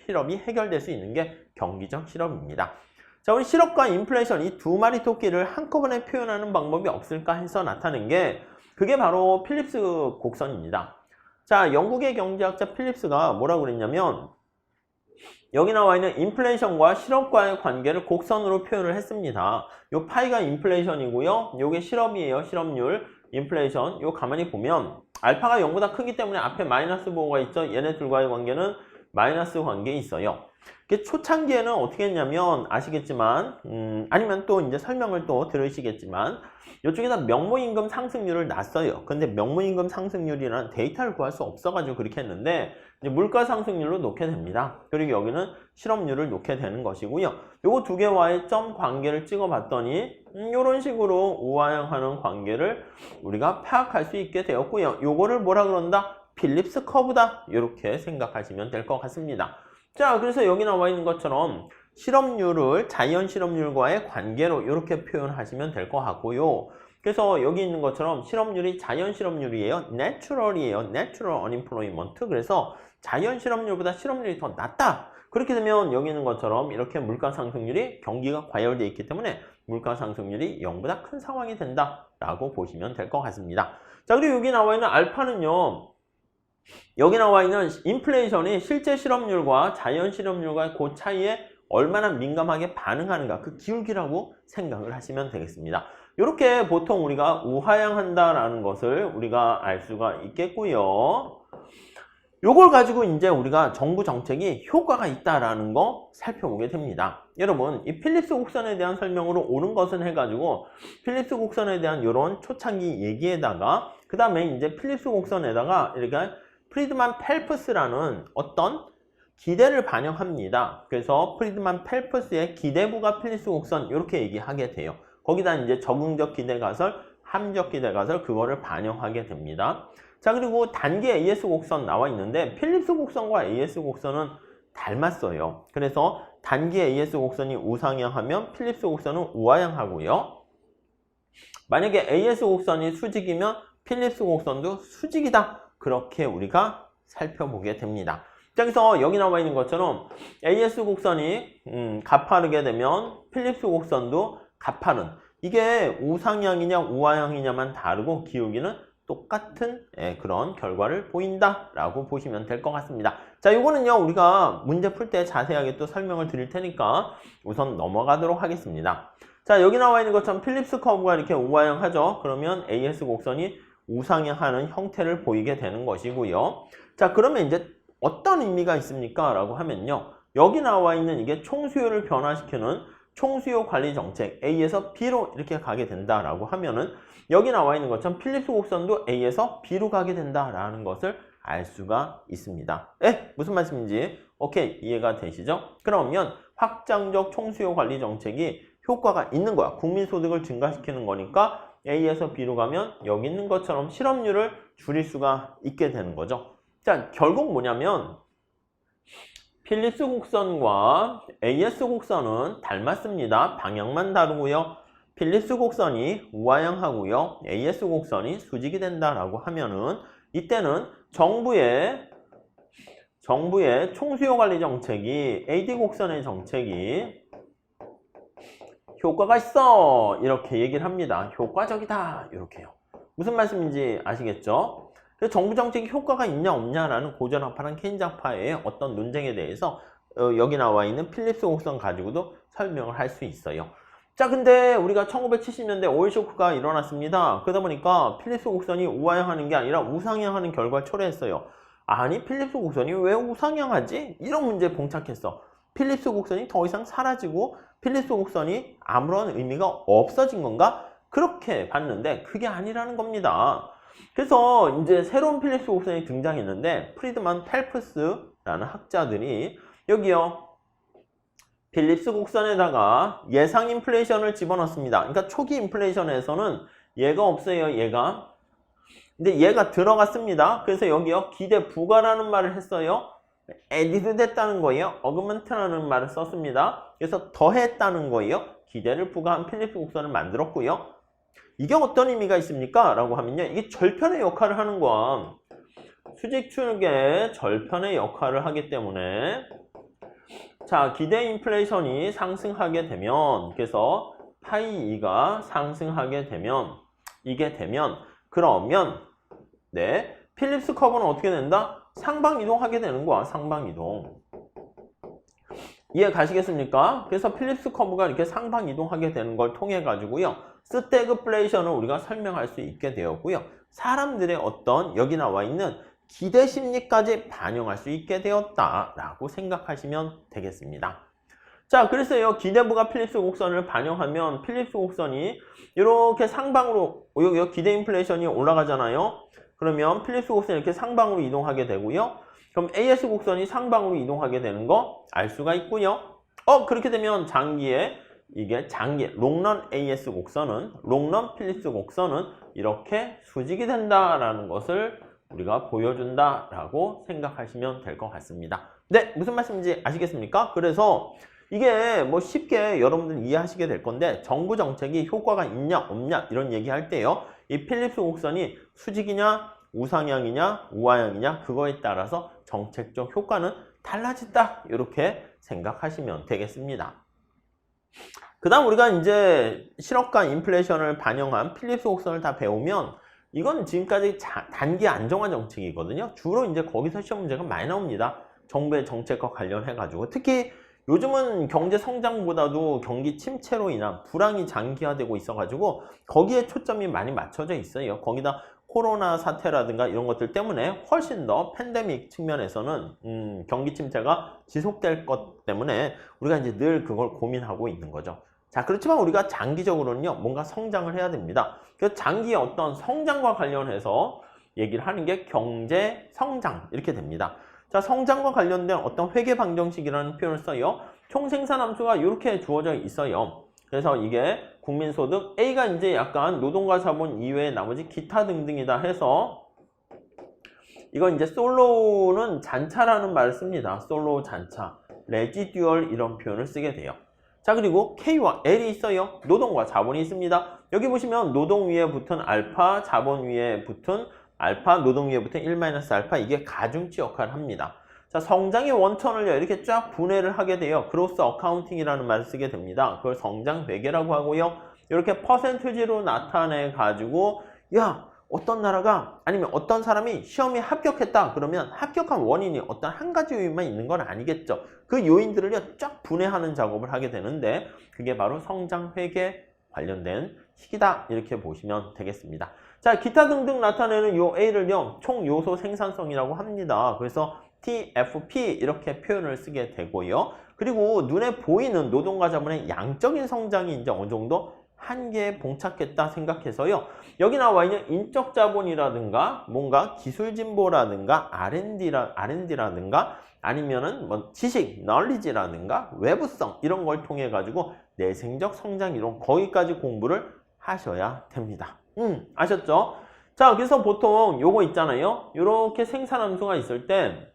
실업이 해결될 수 있는 게 경기적 실업입니다. 자, 우리 실업과 인플레이션 이 두 마리 토끼를 한꺼번에 표현하는 방법이 없을까 해서 나타낸 게 그게 바로 필립스 곡선입니다. 자, 영국의 경제학자 필립스가 뭐라고 그랬냐면 여기 나와 있는 인플레이션과 실업과의 관계를 곡선으로 표현을 했습니다. 요 파이가 인플레이션이고요. 요게 실업이에요. 실업률, 인플레이션. 요 가만히 보면 알파가 0보다 크기 때문에 앞에 마이너스 보호가 있죠. 얘네들과의 관계는 마이너스 관계에 있어요. 초창기에는 어떻게 했냐면 아시겠지만 아니면 또 이제 설명을 또 들으시겠지만 이쪽에다 명목임금 상승률을 놨어요. 근데 명목임금 상승률이라는 데이터를 구할 수 없어가지고 그렇게 했는데 이제 물가 상승률로 놓게 됩니다. 그리고 여기는 실업률을 놓게 되는 것이고요. 요거 두 개와의 점 관계를 찍어봤더니 이런 식으로 우하향하는 관계를 우리가 파악할 수 있게 되었고요. 요거를 뭐라 그런다? 필립스 커브다. 이렇게 생각하시면 될 것 같습니다. 자, 그래서 여기 나와 있는 것처럼 실업률을 자연 실업률과의 관계로 이렇게 표현하시면 될 것 같고요. 그래서 여기 있는 것처럼 실업률이 자연 실업률이에요. 내추럴이에요. 내추럴 언임플로이먼트. 그래서 자연 실업률보다 실업률이 더 낮다. 그렇게 되면 여기 있는 것처럼 이렇게 물가 상승률이 경기가 과열되어 있기 때문에 물가 상승률이 0보다 큰 상황이 된다라고 보시면 될 것 같습니다. 자, 그리고 여기 나와 있는 알파는요. 여기 나와 있는 인플레이션이 실제 실업률과 자연 실업률과의 그 차이에 얼마나 민감하게 반응하는가 그 기울기라고 생각을 하시면 되겠습니다. 이렇게 보통 우리가 우하향한다라는 것을 우리가 알 수가 있겠고요. 요걸 가지고 이제 우리가 정부 정책이 효과가 있다라는 거 살펴보게 됩니다. 여러분, 이 필립스 곡선에 대한 설명으로 옳은 것은 해가지고 필립스 곡선에 대한 이런 초창기 얘기에다가 그 다음에 이제 필립스 곡선에다가 이렇게 프리드만 펠프스라는 어떤 기대를 반영합니다. 그래서 프리드만 펠프스의 기대부가 필립스 곡선 이렇게 얘기하게 돼요. 거기다 이제 적응적 기대가설, 함적 기대가설 그거를 반영하게 됩니다. 자, 그리고 단기 AS 곡선 나와 있는데 필립스 곡선과 AS 곡선은 닮았어요. 그래서 단기 AS 곡선이 우상향하면 필립스 곡선은 우하향하고요. 만약에 AS 곡선이 수직이면 필립스 곡선도 수직이다. 그렇게 우리가 살펴보게 됩니다. 자, 그래서 여기 나와 있는 것처럼 AS 곡선이 가파르게 되면 필립스 곡선도 가파른 이게 우상향이냐 우하향이냐만 다르고 기울기는 똑같은 그런 결과를 보인다라고 보시면 될 것 같습니다. 자, 이거는요 우리가 문제 풀 때 자세하게 또 설명을 드릴 테니까 우선 넘어가도록 하겠습니다. 자, 여기 나와 있는 것처럼 필립스 커브가 이렇게 우하향하죠. 그러면 AS 곡선이 우상향하는 형태를 보이게 되는 것이고요. 자, 그러면 이제 어떤 의미가 있습니까? 라고 하면요. 여기 나와 있는 이게 총수요를 변화시키는 총수요 관리 정책 A에서 B로 이렇게 가게 된다라고 하면은 여기 나와 있는 것처럼 필립스 곡선도 A에서 B로 가게 된다라는 것을 알 수가 있습니다. 무슨 말씀인지 오케이 이해가 되시죠? 그러면 확장적 총수요 관리 정책이 효과가 있는 거야. 국민소득을 증가시키는 거니까 A에서 B로 가면 여기 있는 것처럼 실업률을 줄일 수가 있게 되는 거죠. 자, 결국 뭐냐면 필립스 곡선과 AS 곡선은 닮았습니다. 방향만 다르고요. 필립스 곡선이 우하향하고요. AS 곡선이 수직이 된다라고 하면은 이때는 정부의 총수요 관리 정책이 AD 곡선의 정책이 효과가 있어 이렇게 얘기를 합니다. 효과적이다 이렇게요. 무슨 말씀인지 아시겠죠? 그래서 정부 정책이 효과가 있냐 없냐라는 고전학파랑 케인즈학파의 어떤 논쟁에 대해서 여기 나와 있는 필립스 곡선 가지고도 설명을 할 수 있어요. 자, 근데 우리가 1970년대 오일 쇼크가 일어났습니다. 그러다 보니까 필립스 곡선이 우하향하는 게 아니라 우상향하는 결과를 초래했어요. 아니, 필립스 곡선이 왜 우상향하지? 이런 문제에 봉착했어. 필립스 곡선이 더 이상 사라지고 필립스 곡선이 아무런 의미가 없어진 건가? 그렇게 봤는데 그게 아니라는 겁니다. 그래서 이제 새로운 필립스 곡선이 등장했는데 프리드만 펠프스라는 학자들이 여기요. 필립스 곡선에다가 예상 인플레이션을 집어넣습니다. 그러니까 초기 인플레이션에서는 얘가 없어요. 얘가. 근데 얘가 들어갔습니다. 그래서 여기요. 기대 부과라는 말을 했어요. added 됐다는 거예요. augment라는 말을 썼습니다. 그래서 더했다는 거예요. 기대를 부과한 필립스 곡선을 만들었고요. 이게 어떤 의미가 있습니까? 라고 하면요. 이게 절편의 역할을 하는 거야. 수직 축의 절편의 역할을 하기 때문에 자, 기대 인플레이션이 상승하게 되면 그래서 파이 2가 상승하게 되면 이게 되면 그러면 네, 필립스 커브는 어떻게 된다? 상방 이동하게 되는 거야. 상방 이동. 이해 가시겠습니까? 그래서 필립스 커브가 이렇게 상방 이동하게 되는 걸 통해 가지고요. 스태그플레이션을 우리가 설명할 수 있게 되었고요. 사람들의 어떤 여기 나와 있는 기대 심리까지 반영할 수 있게 되었다라고 생각하시면 되겠습니다. 자, 그래서요. 기대부가 필립스 곡선을 반영하면 필립스 곡선이 이렇게 상방으로 여기 기대 인플레이션이 올라가잖아요. 그러면 필립스 곡선이 이렇게 상방으로 이동하게 되고요. 그럼 AS 곡선이 상방으로 이동하게 되는 거 알 수가 있고요. 그렇게 되면 장기에 이게 장기 롱런 AS 곡선은 롱런 필립스 곡선은 이렇게 수직이 된다라는 것을 우리가 보여준다라고 생각하시면 될 것 같습니다. 네, 무슨 말씀인지 아시겠습니까? 그래서 이게 뭐 쉽게 여러분들 이해하시게 될 건데 정부 정책이 효과가 있냐 없냐 이런 얘기할 때요. 이 필립스 곡선이 수직이냐 우상향이냐 우하향이냐 그거에 따라서 정책적 효과는 달라진다 이렇게 생각하시면 되겠습니다. 그 다음 우리가 이제 실업과 인플레이션을 반영한 필립스 곡선을 다 배우면 이건 지금까지 단기 안정화 정책이거든요. 주로 이제 거기서 시험 문제가 많이 나옵니다. 정부의 정책과 관련해 가지고 특히 요즘은 경제 성장보다도 경기 침체로 인한 불황이 장기화되고 있어 가지고 거기에 초점이 많이 맞춰져 있어요. 거기다 코로나 사태라든가 이런 것들 때문에 훨씬 더 팬데믹 측면에서는 경기 침체가 지속될 것 때문에 우리가 이제 늘 그걸 고민하고 있는 거죠. 자, 그렇지만 우리가 장기적으로는요, 뭔가 성장을 해야 됩니다. 그래서 장기의 어떤 성장과 관련해서 얘기를 하는 게 경제 성장 이렇게 됩니다. 자, 성장과 관련된 어떤 회계 방정식이라는 표현을 써요. 총생산함수가 이렇게 주어져 있어요. 그래서 이게 국민소득 A가 이제 약간 노동과 자본 이외에 나머지 기타 등등이다 해서 이건 이제 솔로는 잔차라는 말을 씁니다. 솔로 잔차, 레지듀얼 이런 표현을 쓰게 돼요. 자, 그리고 K와 L이 있어요. 노동과 자본이 있습니다. 여기 보시면 노동 위에 붙은 알파, 자본 위에 붙은 알파, 노동 위에 붙은 1-알파 이게 가중치 역할을 합니다. 자, 성장의 원천을 이렇게 쫙 분해를 하게 돼요. 그로스 어카운팅이라는 말을 쓰게 됩니다. 그걸 성장 회계라고 하고요. 이렇게 퍼센트지로 나타내 가지고 야, 어떤 나라가 아니면 어떤 사람이 시험에 합격했다 그러면 합격한 원인이 어떤 한 가지 요인만 있는 건 아니겠죠. 그 요인들을 쫙 분해하는 작업을 하게 되는데 그게 바로 성장 회계 관련된 식이다 이렇게 보시면 되겠습니다. 자, 기타 등등 나타내는 요 A를요 총 요소 생산성이라고 합니다. 그래서 STFP 이렇게 표현을 쓰게 되고요. 그리고 눈에 보이는 노동과 자본의 양적인 성장이 이제 어느 정도 한계에 봉착했다 생각해서요. 여기 나와 있는 인적 자본이라든가 뭔가 기술 진보라든가 R&D라든가 아니면은 뭐 지식, knowledge라든가 외부성 이런 걸 통해 가지고 내생적 성장 이론 거기까지 공부를 하셔야 됩니다. 아셨죠? 자, 그래서 보통 요거 있잖아요. 요렇게 생산함수가 있을 때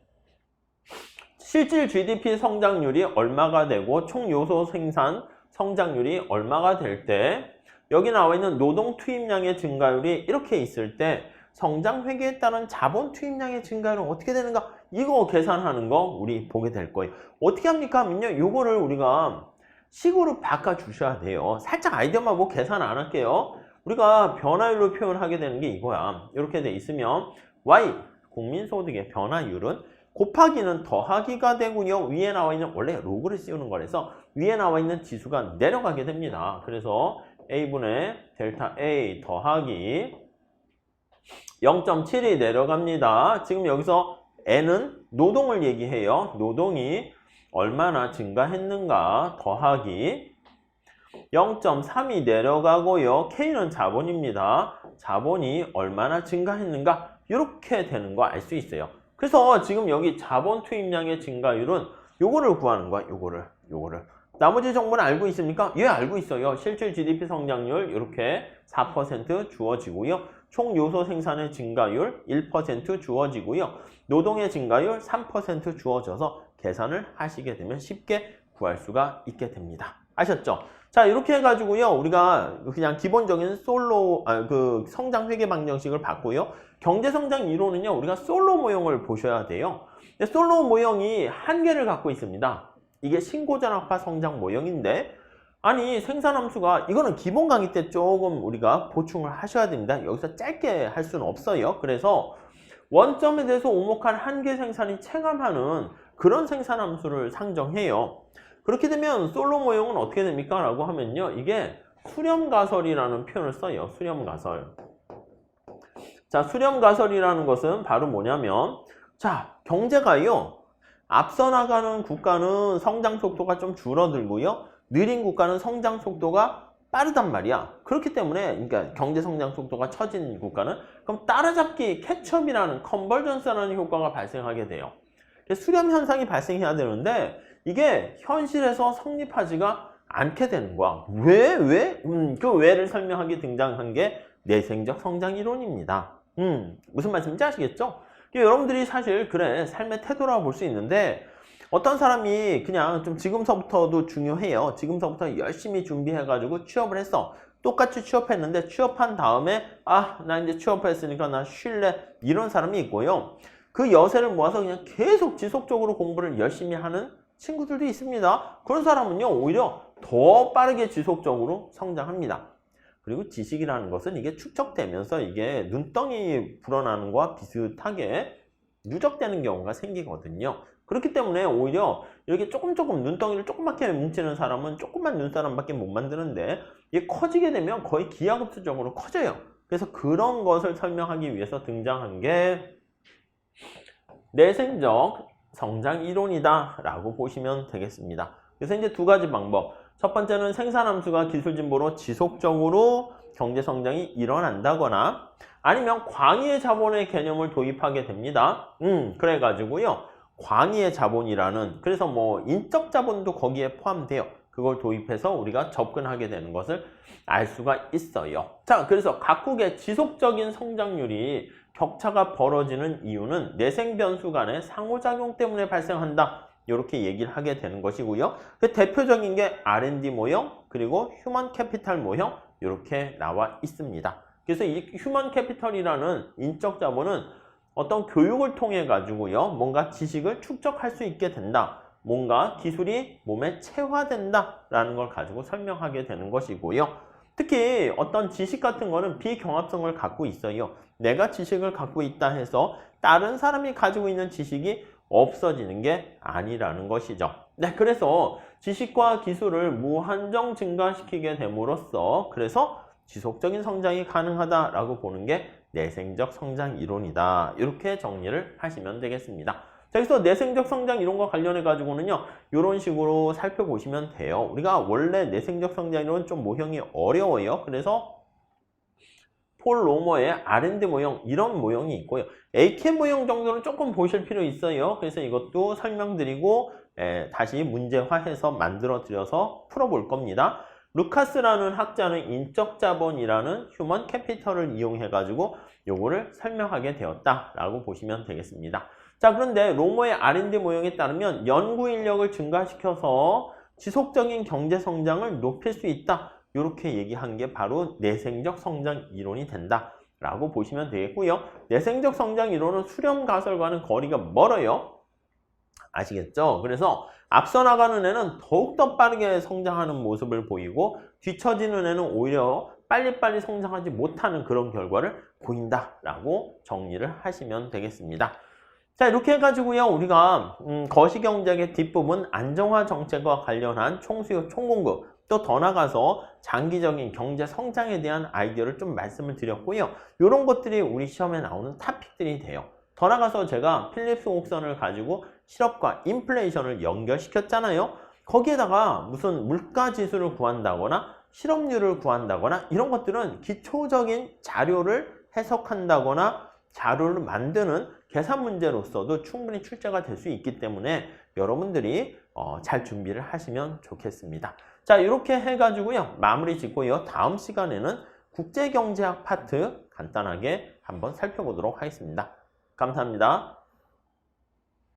실질 GDP 성장률이 얼마가 되고 총 요소 생산 성장률이 얼마가 될 때 여기 나와 있는 노동 투입량의 증가율이 이렇게 있을 때 성장 회계에 따른 자본 투입량의 증가율은 어떻게 되는가? 이거 계산하는 거 우리 보게 될 거예요. 어떻게 합니까 하면요. 요거를 우리가 식으로 바꿔 주셔야 돼요. 살짝 아이디어만 뭐 계산 안 할게요. 우리가 변화율로 표현하게 되는 게 이거야. 이렇게 돼 있으면 Y 국민소득의 변화율은 곱하기는 더하기가 되고요. 위에 나와 있는 원래 로그를 씌우는 거라서 위에 나와 있는 지수가 내려가게 됩니다. 그래서 A분의 델타 A 더하기 0.7이 내려갑니다. 지금 여기서 N은 노동을 얘기해요. 노동이 얼마나 증가했는가 더하기 0.3이 내려가고요. K는 자본입니다. 자본이 얼마나 증가했는가 이렇게 되는 거 알 수 있어요. 그래서 지금 여기 자본 투입량의 증가율은 요거를 구하는 거야. 요거를. 나머지 정보는 알고 있습니까? 예, 알고 있어요. 실질 GDP 성장률 이렇게 4% 주어지고요. 총 요소 생산의 증가율 1% 주어지고요. 노동의 증가율 3% 주어져서 계산을 하시게 되면 쉽게 구할 수가 있게 됩니다. 아셨죠? 자, 이렇게 해가지고요. 우리가 그냥 기본적인 성장 회계 방정식을 봤고요. 경제성장 이론은요. 우리가 솔로 모형을 보셔야 돼요. 근데 솔로 모형이 한계를 갖고 있습니다. 이게 신고전학파 성장 모형인데 아니 생산함수가 이거는 기본 강의 때 조금 우리가 보충을 하셔야 됩니다. 여기서 짧게 할 수는 없어요. 그래서 원점에 대해서 오목한 한계 생산이 체감하는 그런 생산함수를 상정해요. 그렇게 되면 솔로 모형은 어떻게 됩니까? 라고 하면요. 이게 수렴가설이라는 표현을 써요. 수렴가설. 자, 수렴가설이라는 것은 바로 뭐냐면 자, 경제가요. 앞서 나가는 국가는 성장 속도가 좀 줄어들고요. 느린 국가는 성장 속도가 빠르단 말이야. 그렇기 때문에 그러니까 경제 성장 속도가 처진 국가는 그럼 따라잡기, 캐치업이라는 컨버전스라는 효과가 발생하게 돼요. 수렴 현상이 발생해야 되는데 이게 현실에서 성립하지가 않게 되는 거야. 왜? 그 왜를 설명하기 등장한 게 내생적 성장 이론입니다. 무슨 말씀인지 아시겠죠? 여러분들이 사실 그래 삶의 태도라고 볼 수 있는데 어떤 사람이 그냥 좀 지금서부터도 중요해요. 지금서부터 열심히 준비해가지고 취업을 했어. 똑같이 취업했는데 취업한 다음에 나 이제 취업했으니까 나 쉴래 이런 사람이 있고요. 그 여세를 모아서 그냥 계속 지속적으로 공부를 열심히 하는 친구들도 있습니다. 그런 사람은요 오히려 더 빠르게 지속적으로 성장합니다. 그리고 지식이라는 것은 이게 축적되면서 이게 눈덩이 불어나는 것과 비슷하게 누적되는 경우가 생기거든요. 그렇기 때문에 오히려 이렇게 조금 눈덩이를 조그맣게 뭉치는 사람은 조그만 눈사람밖에 못 만드는데 이게 커지게 되면 거의 기하급수적으로 커져요. 그래서 그런 것을 설명하기 위해서 등장한 게 내생적 성장 이론이다 라고 보시면 되겠습니다. 그래서 이제 두 가지 방법. 첫 번째는 생산함수가 기술 진보로 지속적으로 경제 성장이 일어난다거나 아니면 광의의 자본의 개념을 도입하게 됩니다. 그래가지고요. 광의의 자본이라는 그래서 뭐 인적 자본도 거기에 포함돼요. 그걸 도입해서 우리가 접근하게 되는 것을 알 수가 있어요. 자, 그래서 각국의 지속적인 성장률이 격차가 벌어지는 이유는 내생 변수 간의 상호작용 때문에 발생한다. 이렇게 얘기를 하게 되는 것이고요. 그 대표적인 게 R&D 모형 그리고 휴먼 캐피탈 모형 이렇게 나와 있습니다. 그래서 이 휴먼 캐피털이라는 인적 자본은 어떤 교육을 통해 가지고요. 뭔가 지식을 축적할 수 있게 된다. 뭔가 기술이 몸에 체화된다 라는 걸 가지고 설명하게 되는 것이고요. 특히 어떤 지식 같은 거는 비경합성을 갖고 있어요. 내가 지식을 갖고 있다 해서 다른 사람이 가지고 있는 지식이 없어지는 게 아니라는 것이죠. 네, 그래서 지식과 기술을 무한정 증가시키게 됨으로써 그래서 지속적인 성장이 가능하다라고 보는 게 내생적 성장 이론이다. 이렇게 정리를 하시면 되겠습니다. 자, 그래서 내생적 성장 이론과 관련해 가지고는요, 이런 식으로 살펴보시면 돼요. 우리가 원래 내생적 성장 이론은 좀 모형이 어려워요. 그래서 폴 로머의 R&D 모형 이런 모형이 있고요. AK 모형 정도는 조금 보실 필요 있어요. 그래서 이것도 설명드리고 다시 문제화해서 만들어 드려서 풀어볼 겁니다. 루카스라는 학자는 인적 자본이라는 휴먼 캐피털을 이용해 가지고 요거를 설명하게 되었다라고 보시면 되겠습니다. 자, 그런데 로머의 R&D 모형에 따르면 연구 인력을 증가시켜서 지속적인 경제 성장을 높일 수 있다. 이렇게 얘기한 게 바로 내생적 성장 이론이 된다라고 보시면 되겠고요. 내생적 성장 이론은 수렴 가설과는 거리가 멀어요. 아시겠죠? 그래서 앞서 나가는 애는 더욱더 빠르게 성장하는 모습을 보이고 뒤처지는 애는 오히려 빨리빨리 성장하지 못하는 그런 결과를 보인다라고 정리를 하시면 되겠습니다. 자, 이렇게 해가지고요, 우리가 거시경제학의 뒷부분 안정화 정책과 관련한 총수요, 총공급, 또 더 나가서 장기적인 경제 성장에 대한 아이디어를 좀 말씀을 드렸고요. 이런 것들이 우리 시험에 나오는 토픽들이 돼요. 더 나가서 제가 필립스 곡선을 가지고 실업과 인플레이션을 연결시켰잖아요. 거기에다가 무슨 물가지수를 구한다거나 실업률을 구한다거나 이런 것들은 기초적인 자료를 해석한다거나 자료를 만드는 계산 문제로서도 충분히 출제가 될 수 있기 때문에 여러분들이 잘 준비를 하시면 좋겠습니다. 자, 이렇게 해가지고요, 마무리 짓고요. 다음 시간에는 국제경제학 파트 간단하게 한번 살펴보도록 하겠습니다. 감사합니다.